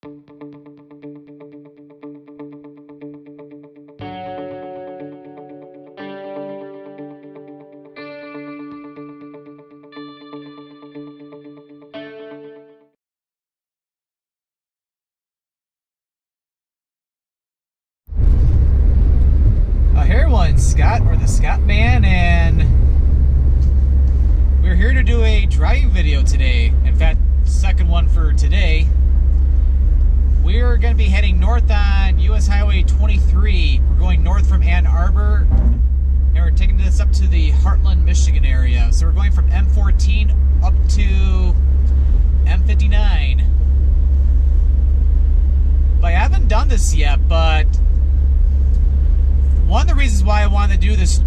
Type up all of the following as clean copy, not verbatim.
Hey everyone, Scott, or the Scott Man, and we're here to do a driving video today. In fact, second one for today. We're going to be heading north on US Highway 23. We're going north from Ann Arbor, and we're taking this up to the Hartland, Michigan area. So we're going from M-14 up to M-59. But I haven't done this yet, but one of the reasons why I wanted to do this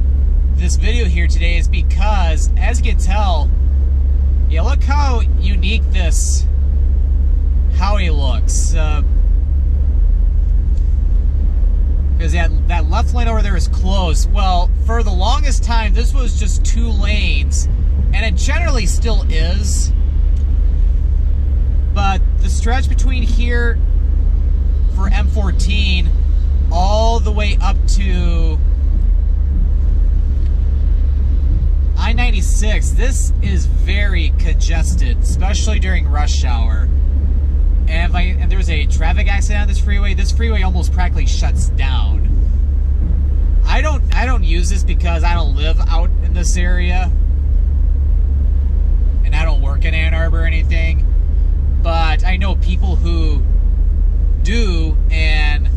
video here today is because, as you can tell, yeah, look how unique this Howie looks. Because that left lane over there is closed. Well, for the longest time, this was just 2 lanes, and it generally still is. But the stretch between here for M-14 all the way up to I-96, this is very congested, especially during rush hour. And if there's a traffic accident on this freeway almost practically shuts down. I don't use this because I don't live out in this area, and I don't work in Ann Arbor or anything. But I know people who do, and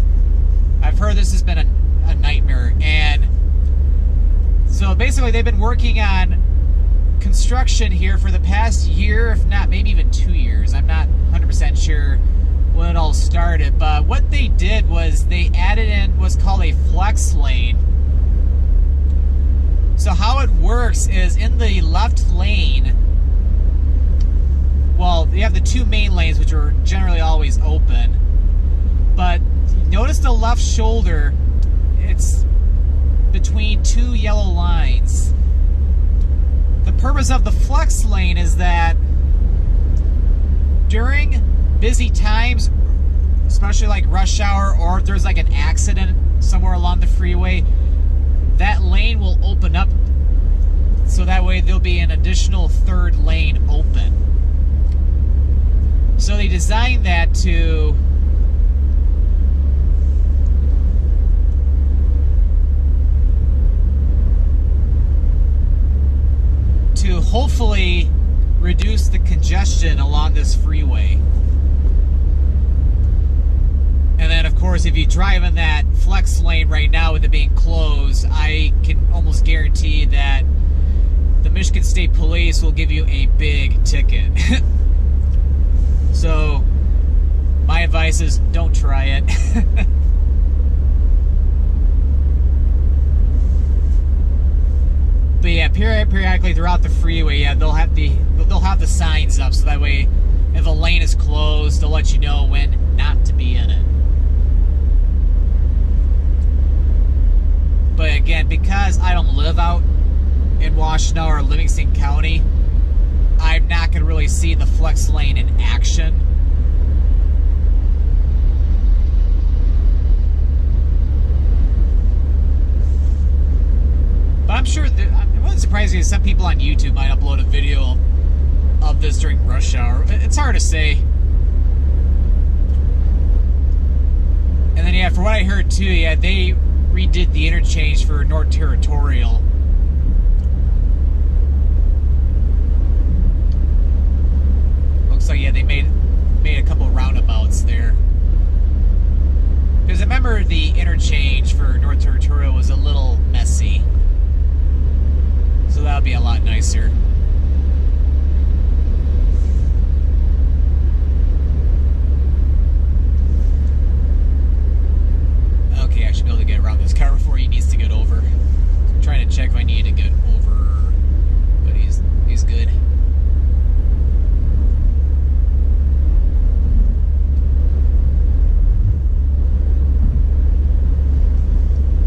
I've heard this has been a nightmare. And so basically they've been working on construction here for the past year, if not maybe even 2 years. I'm not 100% sure when it all started, but what they did was they added in what's called a flex lane. So how it works is, in the left lane, well, you have the 2 main lanes, which are generally always open, but notice the left shoulder, it's between 2 yellow lines. The purpose of the flex lane is that during busy times, especially like rush hour, or if there's like an accident somewhere along the freeway, that lane will open up, so that way there'll be an additional 3rd lane open. So they designed that to hopefully reduce the congestion along this freeway. And then, of course, if you drive in that flex lane right now with it being closed, I can almost guarantee that the Michigan State Police will give you a big ticket. So my advice is, don't try it. But yeah, periodically throughout the freeway, yeah, they'll have the signs up, so that way, if a lane is closed, they'll let you know when not to be in it. But again, because I don't live out in Washtenaw or Livingston County, I'm not going to really see the flex lane in action. But I'm sure that it wouldn't surprise me if some people on YouTube might upload a video of this during rush hour. It's hard to say. And then, yeah, for what I heard too, yeah, they redid the interchange for North Territorial. Looks like, yeah, they made a couple roundabouts there. Because I remember the interchange for North Territorial was a little messy. So that'll be a lot nicer. Okay, I should be able to get around this car before he needs to get over. I'm trying to check if I need to get over, but he's good.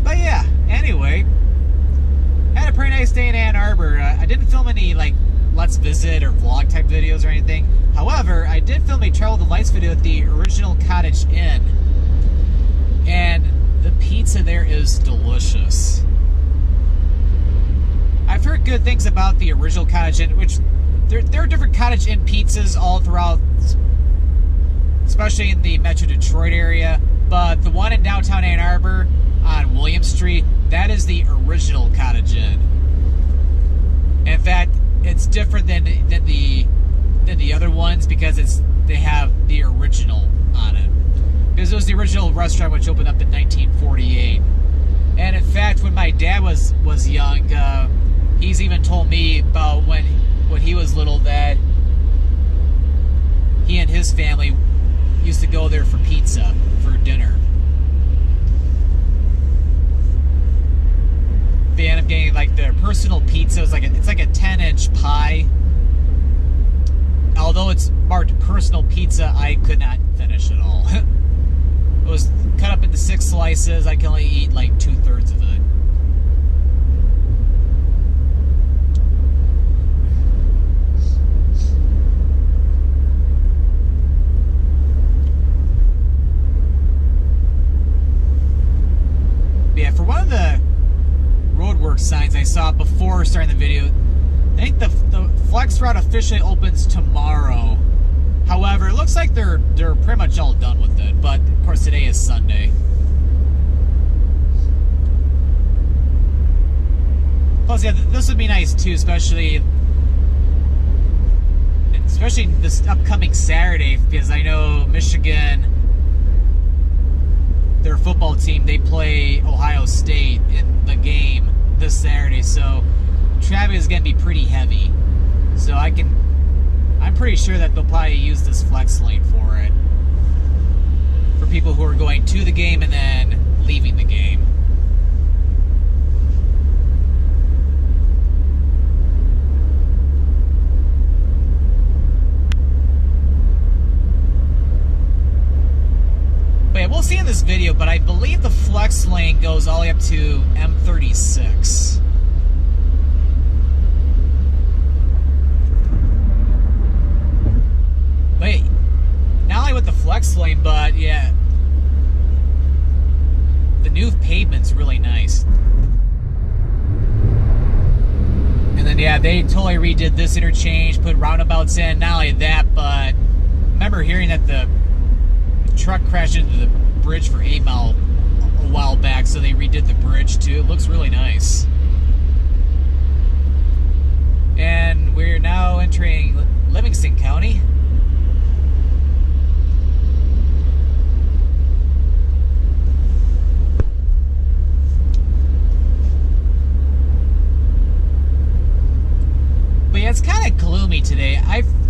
But yeah, anyway, had a pretty nice day in Ann Arbor. I didn't film any like let's visit or vlog type type videos or anything. However, I did film a Travel the Lights video at the original Cottage Inn, and the pizza there is delicious. I've heard good things about the original Cottage Inn, which there are different Cottage Inn pizzas all throughout, especially in the Metro Detroit area, but the one in downtown Ann Arbor on William Street, that is the original Cottage Inn. In fact, it's different than the other ones because they have the original on it. Because it was the original restaurant which opened up in 1948. And in fact, when my dad was young, he's even told me about when he was little that he and his family used to go there for pizza for dinner. They end up getting like their personal pizza. It's like a 10-inch pie. Although it's marked personal pizza, I could not finish it all. It was cut up into 6 slices. I can only eat like 2/3 of it. But yeah, for one of the roadwork signs I saw before starting the video, I think the Flex route officially opens tomorrow. However, it looks like they're pretty much all done with it. But of course, today is Sunday. Plus, yeah, this would be nice too, especially this upcoming Saturday, because I know Michigan, their football team, they play Ohio State in the game this Saturday, so traffic is going to be pretty heavy. So I'm pretty sure that they'll probably use this flex lane for it, for people who are going to the game and then leaving the game. But yeah, we'll see in this video, but I believe the flex lane goes all the way up to M-36. But not only with the flex lane, but yeah, the new pavement's really nice. And then yeah, they totally redid this interchange, put roundabouts in. Not only that, but I remember hearing that the truck crashed into the bridge for 8 Mile a while back, so they redid the bridge too. It looks really nice. And we're now entering Livingston County. But yeah, it's kind of gloomy today.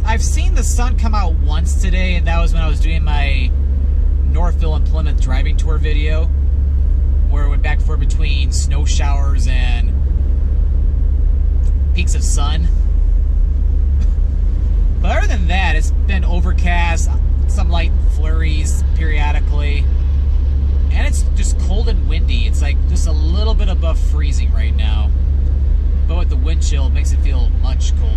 I've seen the sun come out once today, and that was when I was doing my Northville and Plymouth driving tour video, where it went back and forth between snow showers and peaks of sun. But other than that, it's been overcast, some light flurries periodically, and it's just cold and windy. It's like just a little bit above freezing right now. But with the wind chill, it makes it feel much colder.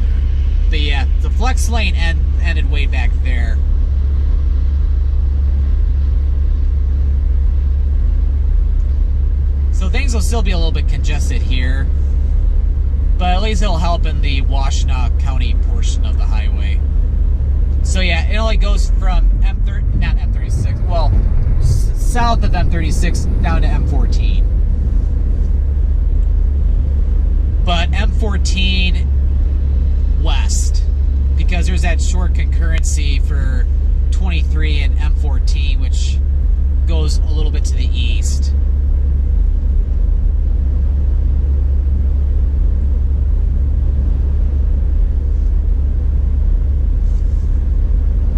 But yeah, the flex lane ended way back there. So things will still be a little bit congested here, but at least it'll help in the Washtenaw County portion of the highway. So yeah, it only goes from not M36, well, south of M36 down to M14. But M14 west, because there's that short concurrency for 23 and M14, which goes a little bit to the east.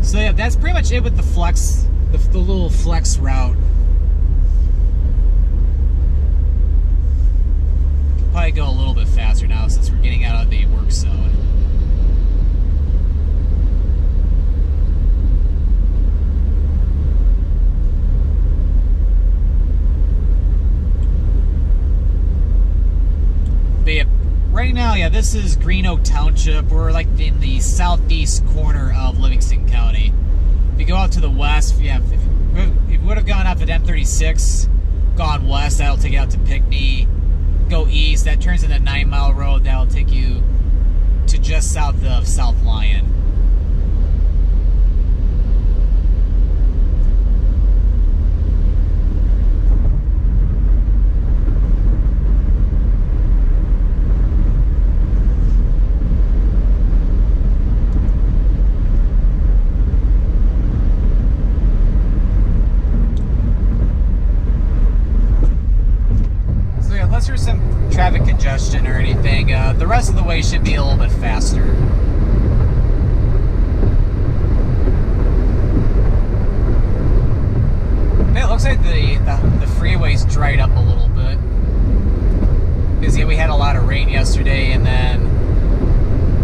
So yeah, that's pretty much it with the flex, the little flex route. Could probably go a little bit faster now since we're getting out of the work zone. But yeah, right now, yeah, yeah, this is Green Oak Township. We're like in the southeast corner of Livingston County. If you go out to the west, yeah, if you would have gone off at M36, gone west, that'll take you out to Pinckney. Go east, that turns into 9 Mile Road. That'll take you to just south of South Lyon. Unless there's some traffic congestion or anything, the rest of the way should be a little bit faster. It looks like the freeway's dried up a little bit. Because yeah, we had a lot of rain yesterday, and then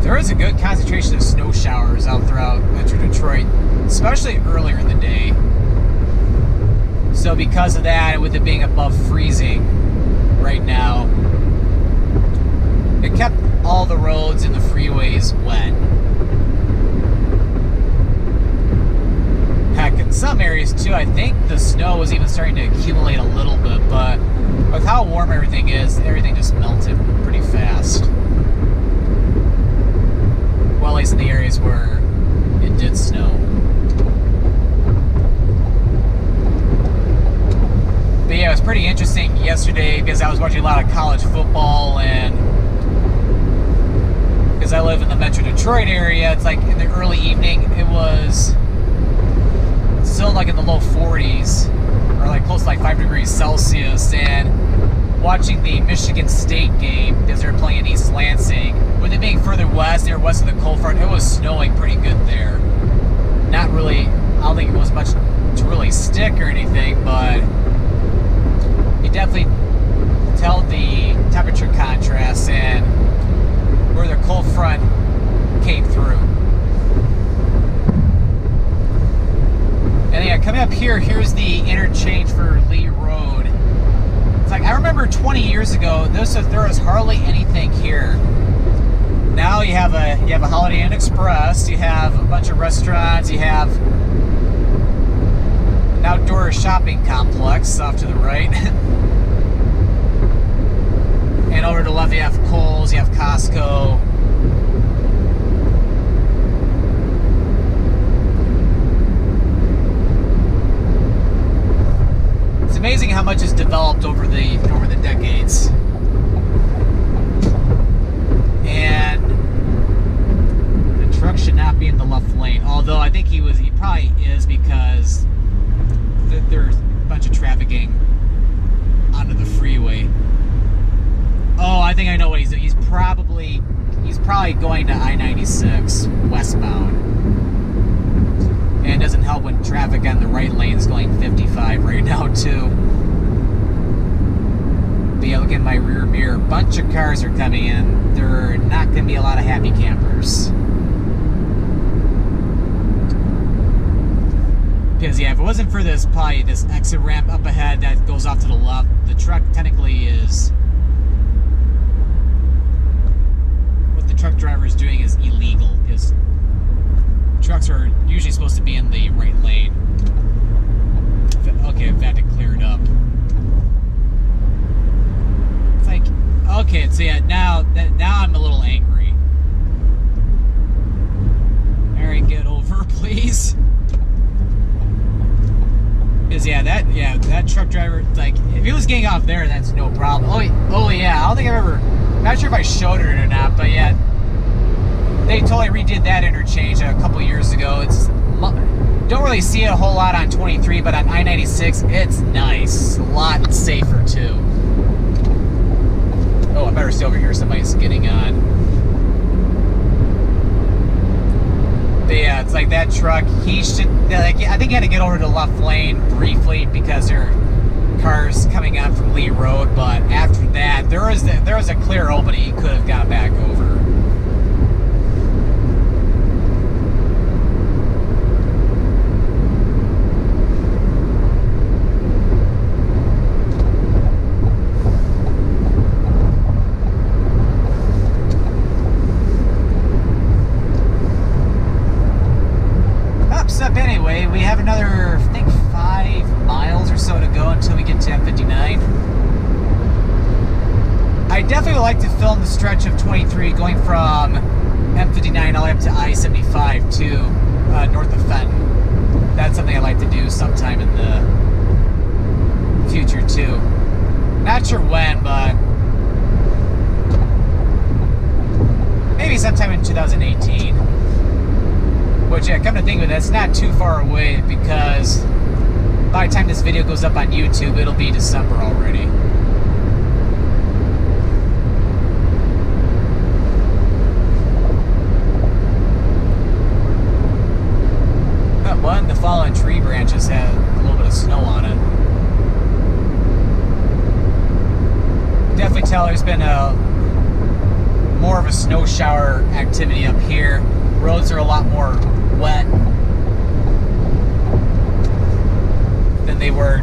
there was a good concentration of snow showers out throughout Metro Detroit, especially earlier in the day. So because of that, with it being above freezing right now, it kept all the roads and the freeways wet. Heck, in some areas too, I think the snow was even starting to accumulate a little bit, but with how warm everything is, everything just melted pretty fast. Well, at least in the areas where it did snow. But yeah, it was pretty interesting yesterday because I was watching a lot of college football, and because I live in the Metro Detroit area, it's like in the early evening, it was still like in the low 40s, or like close to like 5 degrees Celsius, and watching the Michigan State game because they're playing in East Lansing. With it being further west, near west of the cold front, it was snowing pretty good there. Not really, I don't think it was much to really stick or anything, but you definitely tell the temperature contrast and where the cold front came through. And yeah, coming up here, here's the interchange for Lee Road. It's like, I remember 20 years ago, there was hardly anything here. Now you have a Holiday Inn Express, you have a bunch of restaurants, you have an outdoor shopping complex off to the right. And over to the left, you have Kohl's, you have Costco. It's amazing how much has developed over the decades. And the truck should not be in the left lane. Although I think he probably is, because there's a bunch of traffic getting onto the freeway. Oh, I think I know what he's doing. He's probably going to I-96 westbound. And it doesn't help when traffic on the right lane is going 55 right now too. But yeah, look at my rear mirror. A bunch of cars are coming in. There are not going to be a lot of happy campers. Because yeah, if it wasn't for this exit ramp up ahead that goes off to the left, the truck technically is... truck driver is doing is illegal, because trucks are usually supposed to be in the right lane. Okay, I've had to clear it up. It's like, okay, so yeah, now I'm a little angry. Alright, get over, please. Because that truck driver, like, if he was getting off there, that's no problem. Oh yeah, I don't think I've ever, not sure if I showed it or not, but yeah, they totally redid that interchange a couple years ago. It's don't really see it a whole lot on 23, but on I-96, it's nice. A lot safer too. Oh, I better stay over here. Somebody's getting on. But yeah, it's like that truck. He should. Like, I think he had to get over to the left lane briefly because there are cars coming on from Lee Road. But after that, there was a clear opening. He could have got back over. film the stretch of 23 going from M-59 all the way up to I-75 to north of Fenton. That's something I'd like to do sometime in the future too. Not sure when, but maybe sometime in 2018. Which, yeah, come to think of it, that's not too far away, because by the time this video goes up on YouTube, it'll be December already. One of the fallen tree branches had a little bit of snow on it. Definitely tell there's been more of a snow shower activity up here. Roads are a lot more wet than they were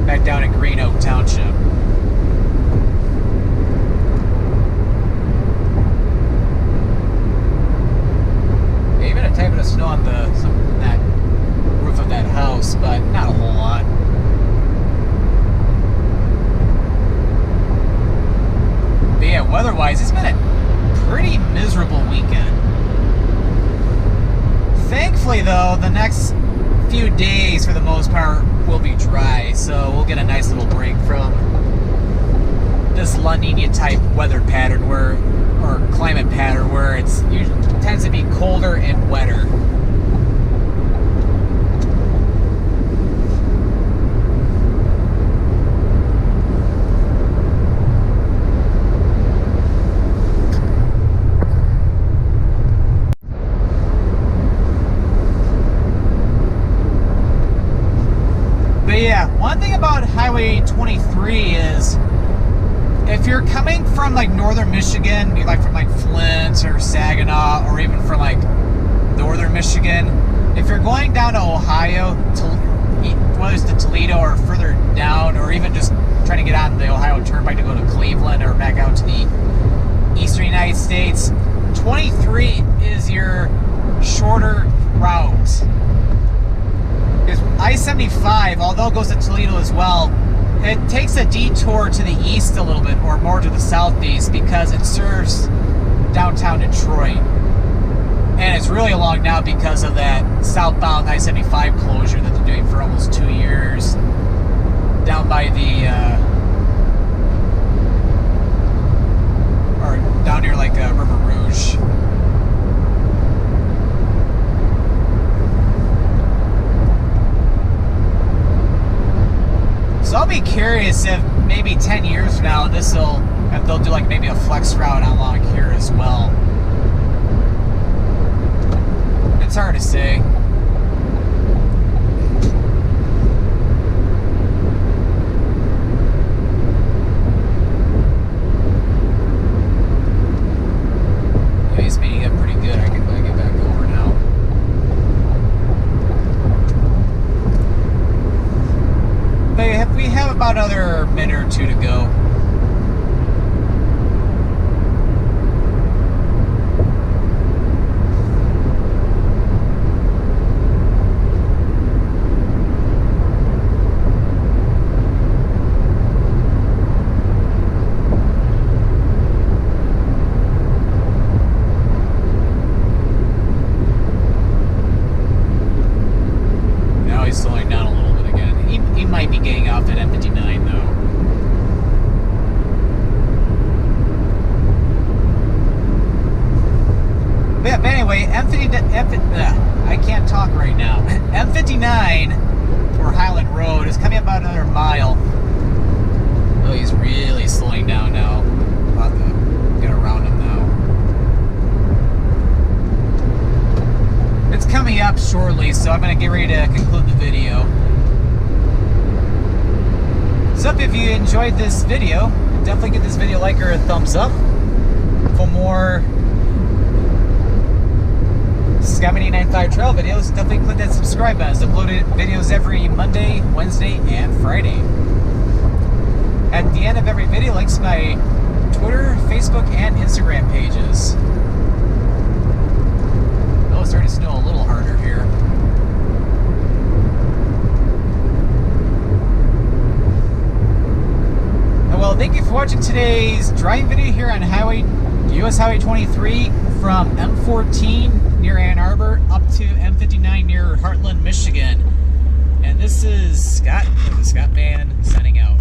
back down in Green Oak Township. Yeah, even a type of snow on that roof of that house, but not a whole lot. But yeah, weather-wise, it's been a pretty miserable weekend. Thankfully, though, the next few days, for the most part, will be dry, so we'll get a nice little break from this La Nina type weather pattern, or climate pattern, where it tends to be colder and wetter. Yeah, one thing about Highway 23 is if you're coming from like northern Michigan, like from like Flint or Saginaw, or even from like northern Michigan, if you're going down to Ohio, whether it's to Toledo or further down, or even just trying to get on the Ohio Turnpike to go to Cleveland or back out to the eastern United States, 23 is your shorter route. I-75, although it goes to Toledo as well, it takes a detour to the east a little bit, or more to the southeast, because it serves downtown Detroit. And it's really along now because of that southbound I-75 closure that they're doing for almost 2 years down by the, or down near like River Rouge. So I'll be curious if maybe 10 years from now if they'll do like maybe a flex route along here as well. It's hard to say. Yeah, he's speeding up pretty good. I can get back over now. We have about another minute or two to go. Now he's slowing down a little bit again. He might be getting off at M-59 though. But anyway, I can't talk right now. M-59, or Highland Road, is coming about another mile. Oh, he's really slowing down now. I'll have to get around him now. It's coming up shortly, so I'm going to get ready to conclude the video. So if you enjoyed this video, definitely give this video a like or a thumbs up. For more Scottman895 trail videos, definitely click that subscribe button. It's uploaded videos every Monday, Wednesday, and Friday. At the end of every video, links to my Twitter, Facebook, and Instagram pages. Oh, it's starting to snow a little harder here. Well, thank thank you for watching today's driving video here on US Highway 23 from M-14 near Ann Arbor up to M-59 near Hartland, Michigan. And this is Scott, the Scottman, signing out.